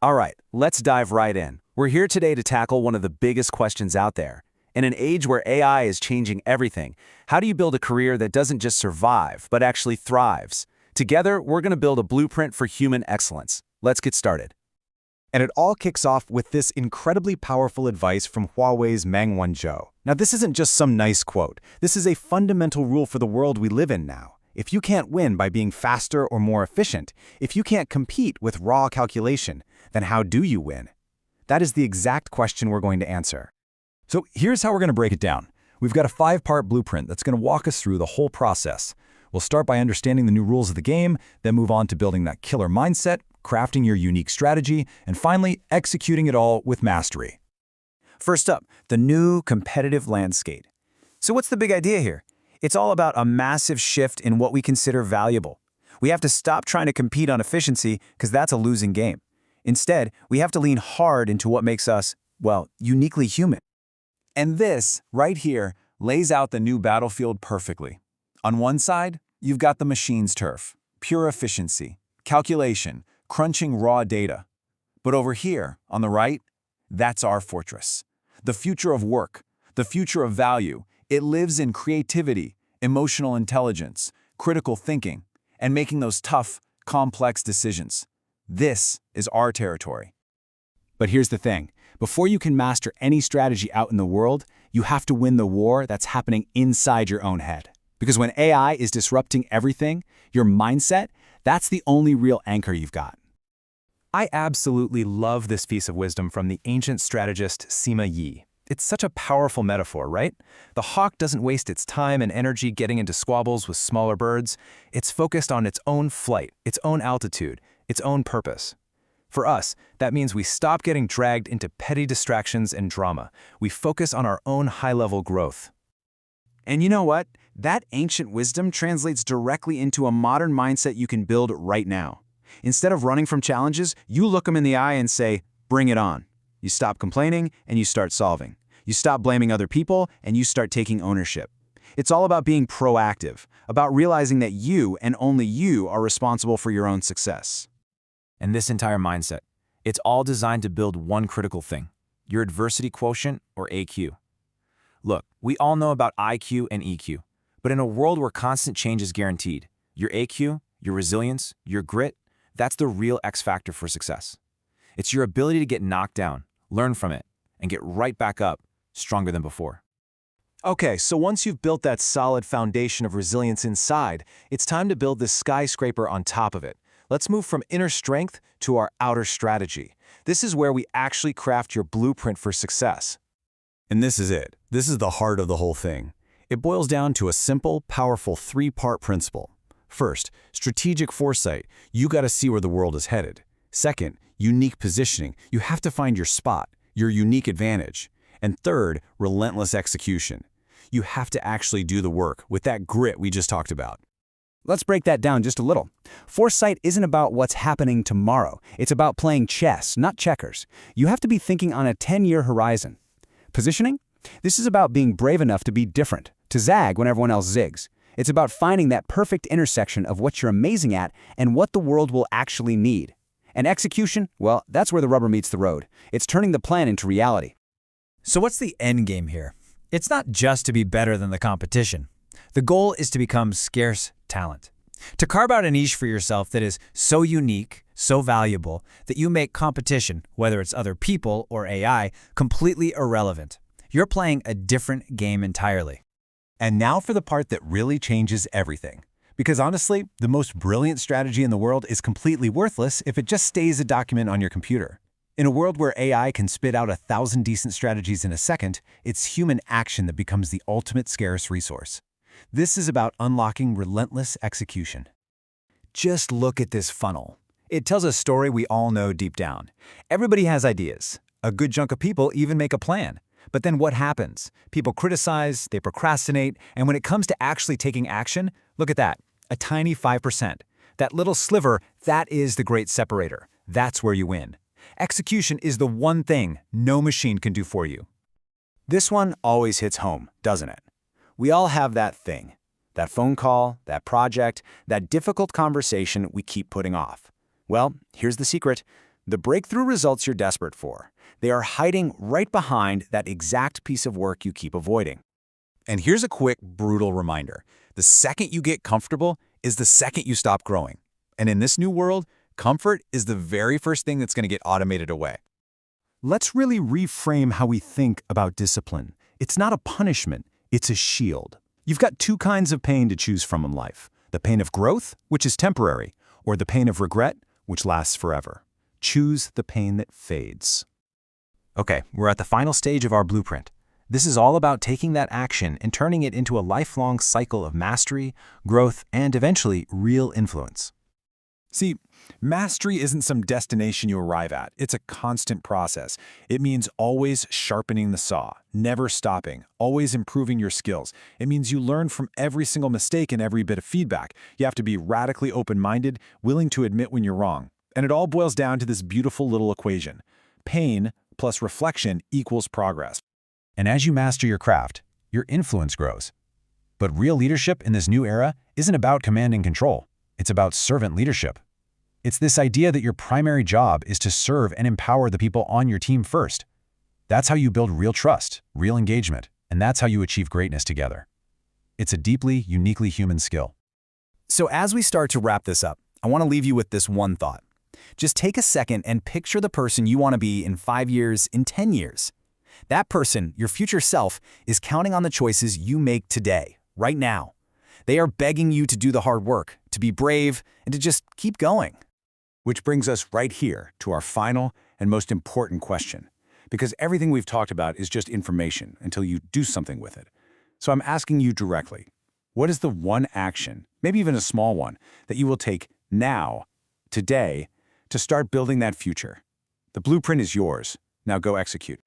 All right, let's dive right in. We're here today to tackle one of the biggest questions out there. In an age where AI is changing everything, how do you build a career that doesn't just survive, but actually thrives? Together, we're going to build a blueprint for human excellence. Let's get started. And it all kicks off with this incredibly powerful advice from Huawei's Meng Wanzhou. Now, this isn't just some nice quote. This is a fundamental rule for the world we live in now. If you can't win by being faster or more efficient, if you can't compete with raw calculation, then how do you win? That is the exact question we're going to answer. So here's how we're going to break it down. We've got a 5-part blueprint that's going to walk us through the whole process. We'll start by understanding the new rules of the game, then move on to building that killer mindset, crafting your unique strategy, and finally, executing it all with mastery. First up, the new competitive landscape. So what's the big idea here? It's all about a massive shift in what we consider valuable. We have to stop trying to compete on efficiency because that's a losing game. Instead, we have to lean hard into what makes us, well, uniquely human. And this, right here, lays out the new battlefield perfectly. On one side, you've got the machine's turf, pure efficiency, calculation, crunching raw data. But over here, on the right, that's our fortress. The future of work, the future of value, it lives in creativity, emotional intelligence, critical thinking, and making those tough, complex decisions. This is our territory. But here's the thing. Before you can master any strategy out in the world, you have to win the war that's happening inside your own head. Because when AI is disrupting everything, your mindset, that's the only real anchor you've got. I absolutely love this piece of wisdom from the ancient strategist Sima Yi. It's such a powerful metaphor, right? The hawk doesn't waste its time and energy getting into squabbles with smaller birds. It's focused on its own flight, its own altitude, its own purpose. For us, that means we stop getting dragged into petty distractions and drama. We focus on our own high-level growth. And you know what? That ancient wisdom translates directly into a modern mindset you can build right now. Instead of running from challenges, you look them in the eye and say, bring it on. You stop complaining and you start solving. You stop blaming other people and you start taking ownership. It's all about being proactive, about realizing that you and only you are responsible for your own success. And this entire mindset, it's all designed to build one critical thing, your adversity quotient, or AQ. Look, we all know about IQ and EQ, but in a world where constant change is guaranteed, your AQ, your resilience, your grit, that's the real X factor for success. It's your ability to get knocked down, learn from it, and get right back up, stronger than before. Okay, so once you've built that solid foundation of resilience inside, it's time to build this skyscraper on top of it. Let's move from inner strength to our outer strategy. This is where we actually craft your blueprint for success. And this is it. This is the heart of the whole thing. It boils down to a simple, powerful 3-part principle. First, strategic foresight. You got to see where the world is headed. Second, unique positioning. You have to find your spot, your unique advantage. And third, relentless execution. You have to actually do the work with that grit we just talked about. Let's break that down just a little. Foresight isn't about what's happening tomorrow. It's about playing chess, not checkers. You have to be thinking on a 10-year horizon. Positioning? This is about being brave enough to be different, to zag when everyone else zigs. It's about finding that perfect intersection of what you're amazing at and what the world will actually need. And execution? Well, that's where the rubber meets the road. It's turning the plan into reality. So what's the end game here? It's not just to be better than the competition. The goal is to become scarce talent. To carve out a niche for yourself that is so unique, so valuable, that you make competition, whether it's other people or AI, completely irrelevant. You're playing a different game entirely. And now for the part that really changes everything. Because honestly, the most brilliant strategy in the world is completely worthless if it just stays a document on your computer. In a world where AI can spit out 1,000 decent strategies in a second, it's human action that becomes the ultimate scarce resource. This is about unlocking relentless execution. Just look at this funnel. It tells a story we all know deep down. Everybody has ideas. A good chunk of people even make a plan. But then what happens? People criticize, they procrastinate, and when it comes to actually taking action, look at that, a tiny 5%. That little sliver, that is the great separator. That's where you win. Execution is the one thing no machine can do for you. This one always hits home, doesn't it? We all have that thing, that phone call, that project, that difficult conversation we keep putting off. Well, here's the secret. The breakthrough results you're desperate for. They are hiding right behind that exact piece of work you keep avoiding. And here's a quick, brutal reminder. The second you get comfortable is the second you stop growing. And in this new world, comfort is the very first thing that's going to get automated away. Let's really reframe how we think about discipline. It's not a punishment, it's a shield. You've got two kinds of pain to choose from in life. The pain of growth, which is temporary, or the pain of regret, which lasts forever. Choose the pain that fades. Okay, we're at the final stage of our blueprint. This is all about taking that action and turning it into a lifelong cycle of mastery, growth, and eventually real influence. See, mastery isn't some destination you arrive at. It's a constant process. It means always sharpening the saw, never stopping, always improving your skills. It means you learn from every single mistake and every bit of feedback. You have to be radically open-minded, willing to admit when you're wrong. And it all boils down to this beautiful little equation. Pain plus reflection equals progress. And as you master your craft, your influence grows. But real leadership in this new era isn't about command and control. It's about servant leadership. It's this idea that your primary job is to serve and empower the people on your team first. That's how you build real trust, real engagement, and that's how you achieve greatness together. It's a deeply, uniquely human skill. So as we start to wrap this up, I want to leave you with this one thought. Just take a second and picture the person you want to be in 5 years, in 10 years. That person, your future self, is counting on the choices you make today, right now. They are begging you to do the hard work, to be brave, and to just keep going. Which brings us right here to our final and most important question. Because everything we've talked about is just information until you do something with it. So I'm asking you directly, what is the one action, maybe even a small one, that you will take now, today, to start building that future? The blueprint is yours. Now go execute.